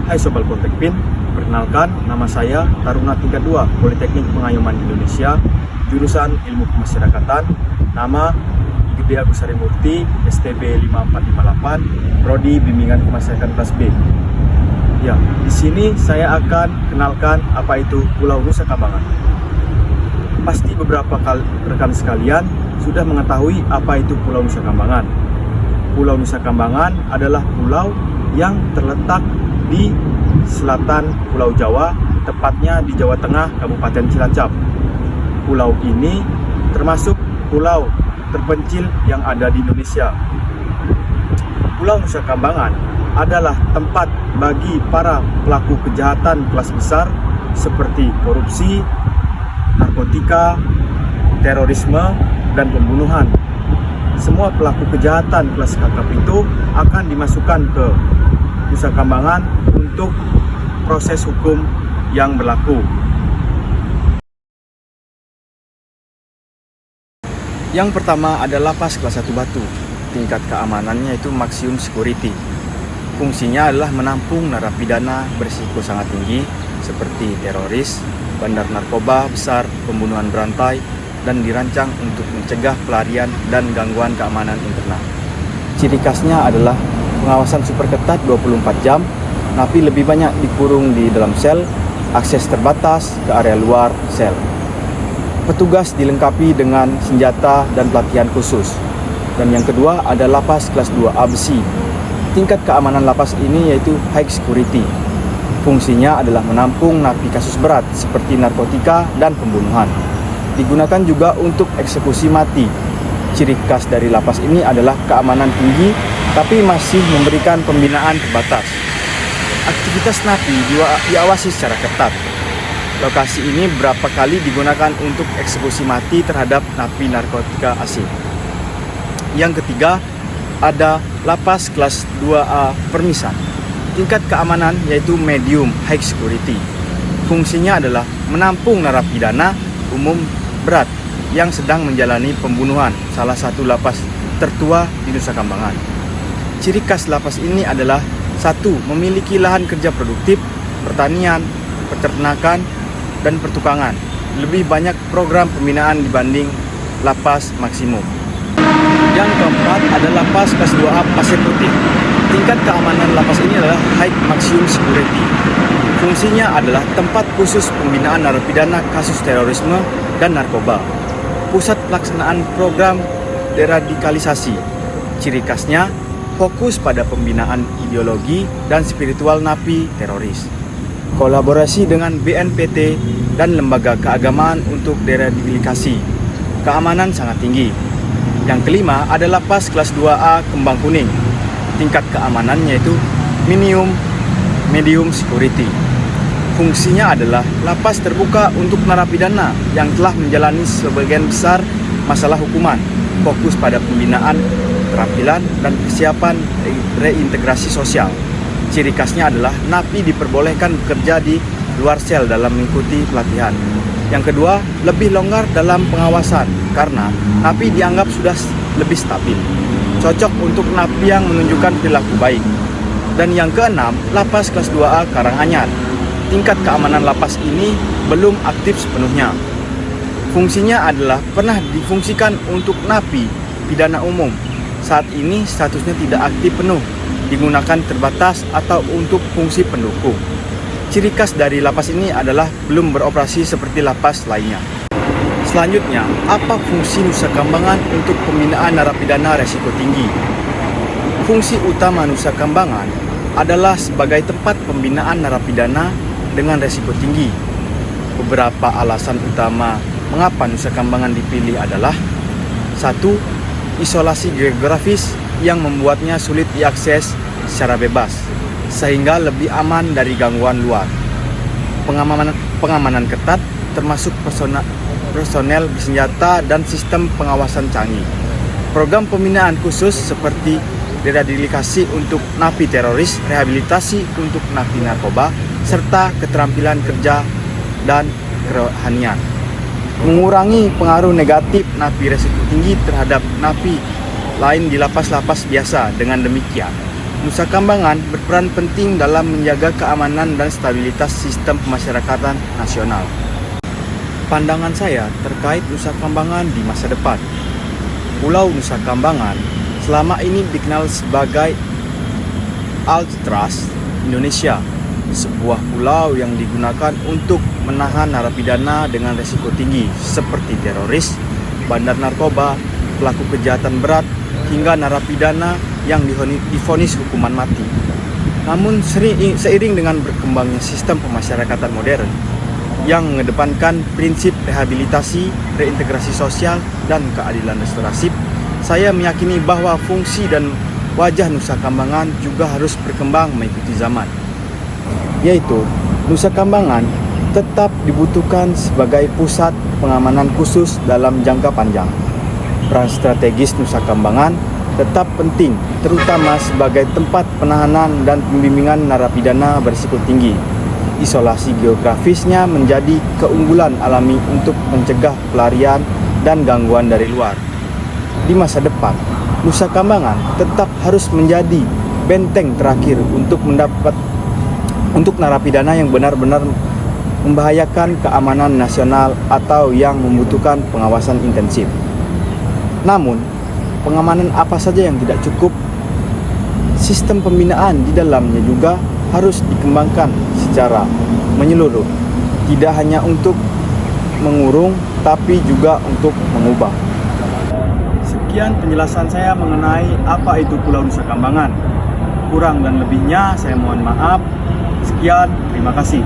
Hai Sobat Kontekpin, perkenalkan nama saya Taruna tingkat 2 Politeknik Pengayoman Indonesia, jurusan Ilmu Kemasyarakatan, nama Gede Agus Harimurti, STB 5458, Prodi Bimbingan Kemasyarakatan kelas B. Ya, di sini saya akan kenalkan apa itu Pulau Nusa Kambangan. Pasti beberapa rekan sekalian sudah mengetahui apa itu Pulau Nusa Kambangan. Pulau Nusa Kambangan adalah pulau yang terletak di selatan Pulau Jawa, tepatnya di Jawa Tengah, Kabupaten Cilacap. Pulau ini termasuk pulau terpencil yang ada di Indonesia. Pulau Nusa Kambangan adalah tempat bagi para pelaku kejahatan kelas besar seperti korupsi, narkotika, terorisme, dan pembunuhan. Semua pelaku kejahatan kelas kakap itu akan dimasukkan ke Nusa Kambangan untuk proses hukum yang berlaku. Yang pertama adalah lapas kelas 1 Batu. Tingkat keamanannya itu maksimum security. Fungsinya adalah menampung narapidana berisiko sangat tinggi seperti teroris, bandar narkoba besar, pembunuhan berantai, dan dirancang untuk mencegah pelarian dan gangguan keamanan internal. Ciri khasnya adalah pengawasan super ketat 24 jam, napi lebih banyak dikurung di dalam sel, akses terbatas ke area luar sel. Petugas dilengkapi dengan senjata dan pelatihan khusus. Dan yang kedua ada lapas kelas 2A Besi. Tingkat keamanan lapas ini yaitu high security. Fungsinya adalah menampung napi kasus berat seperti narkotika dan pembunuhan. Digunakan juga untuk eksekusi mati. Ciri khas dari lapas ini adalah keamanan tinggi, tapi masih memberikan pembinaan terbatas. Aktivitas napi diawasi secara ketat. Lokasi ini beberapa kali digunakan untuk eksekusi mati terhadap napi narkotika asing. Yang ketiga, ada lapas kelas 2A Permisan. Tingkat keamanan yaitu medium high security. Fungsinya adalah menampung narapidana umum berat yang sedang menjalani pembunuhan, salah satu lapas tertua di Nusa Kambangan. Ciri khas lapas ini adalah 1. Memiliki lahan kerja produktif, pertanian, peternakan, dan pertukangan. Lebih banyak program pembinaan dibanding lapas maksimum. Yang keempat adalah lapas kelas 2A Pasir Putih. Tingkat keamanan lapas ini adalah high maximum security. Fungsinya adalah tempat khusus pembinaan narapidana kasus terorisme dan narkoba. Pusat pelaksanaan program deradikalisasi. Ciri khasnya fokus pada pembinaan ideologi dan spiritual napi teroris. Kolaborasi dengan BNPT dan lembaga keagamaan untuk deradikalisasi. Keamanan sangat tinggi. Yang kelima adalah lapas kelas 2A Kembang Kuning. Tingkat keamanannya itu medium security. Fungsinya adalah lapas terbuka untuk narapidana yang telah menjalani sebagian besar masalah hukuman, fokus pada pembinaan, keterampilan, dan kesiapan reintegrasi sosial. Ciri khasnya adalah napi diperbolehkan bekerja di luar sel dalam mengikuti pelatihan. Yang kedua, lebih longgar dalam pengawasan karena napi dianggap sudah lebih stabil. Cocok untuk napi yang menunjukkan perilaku baik. Dan yang keenam, lapas kelas 2A Karanganyar. Tingkat keamanan lapas ini belum aktif sepenuhnya. Fungsinya adalah pernah difungsikan untuk napi pidana umum. Saat ini statusnya tidak aktif penuh, digunakan terbatas atau untuk fungsi pendukung. Ciri khas dari lapas ini adalah belum beroperasi seperti lapas lainnya. Selanjutnya, apa fungsi Nusa Kambangan untuk pembinaan narapidana resiko tinggi? Fungsi utama Nusa Kambangan adalah sebagai tempat pembinaan narapidana dengan resiko tinggi. Beberapa alasan utama mengapa Nusa Kambangan dipilih adalah 1. Isolasi geografis yang membuatnya sulit diakses secara bebas, sehingga lebih aman dari gangguan luar. Pengamanan ketat termasuk personel bersenjata dan sistem pengawasan canggih. Program pembinaan khusus seperti deradikalisasi untuk napi teroris, rehabilitasi untuk napi narkoba, serta keterampilan kerja dan kerohanian. Mengurangi pengaruh negatif napi resiko tinggi terhadap napi lain di lapas-lapas biasa. Dengan demikian, Nusa Kambangan berperan penting dalam menjaga keamanan dan stabilitas sistem pemasyarakatan nasional. Pandangan saya terkait Nusa Kambangan di masa depan. Pulau Nusa Kambangan selama ini dikenal sebagai Alcatraz Indonesia, sebuah pulau yang digunakan untuk menahan narapidana dengan risiko tinggi seperti teroris, bandar narkoba, pelaku kejahatan berat, hingga narapidana yang divonis hukuman mati. Namun seiring dengan berkembangnya sistem pemasyarakatan modern yang mengedepankan prinsip rehabilitasi, reintegrasi sosial, dan keadilan restoratif, saya meyakini bahwa fungsi dan wajah Nusa Kambangan juga harus berkembang mengikuti zaman. Yaitu, Nusa Kambangan tetap dibutuhkan sebagai pusat pengamanan khusus dalam jangka panjang. Peran strategis Nusa Kambangan tetap penting, terutama sebagai tempat penahanan dan pembimbingan narapidana berisiko tinggi. Isolasi geografisnya menjadi keunggulan alami untuk mencegah pelarian dan gangguan dari luar. Di masa depan, Nusa Kambangan tetap harus menjadi benteng terakhir untuk narapidana yang benar-benar membahayakan keamanan nasional atau yang membutuhkan pengawasan intensif. Namun, pengamanan apa saja yang tidak cukup, sistem pembinaan di dalamnya juga harus dikembangkan secara menyeluruh, tidak hanya untuk mengurung, tapi juga untuk mengubah. Sekian penjelasan saya mengenai apa itu Pulau Nusa Kambangan. Kurang dan lebihnya saya mohon maaf. Sekian, terima kasih.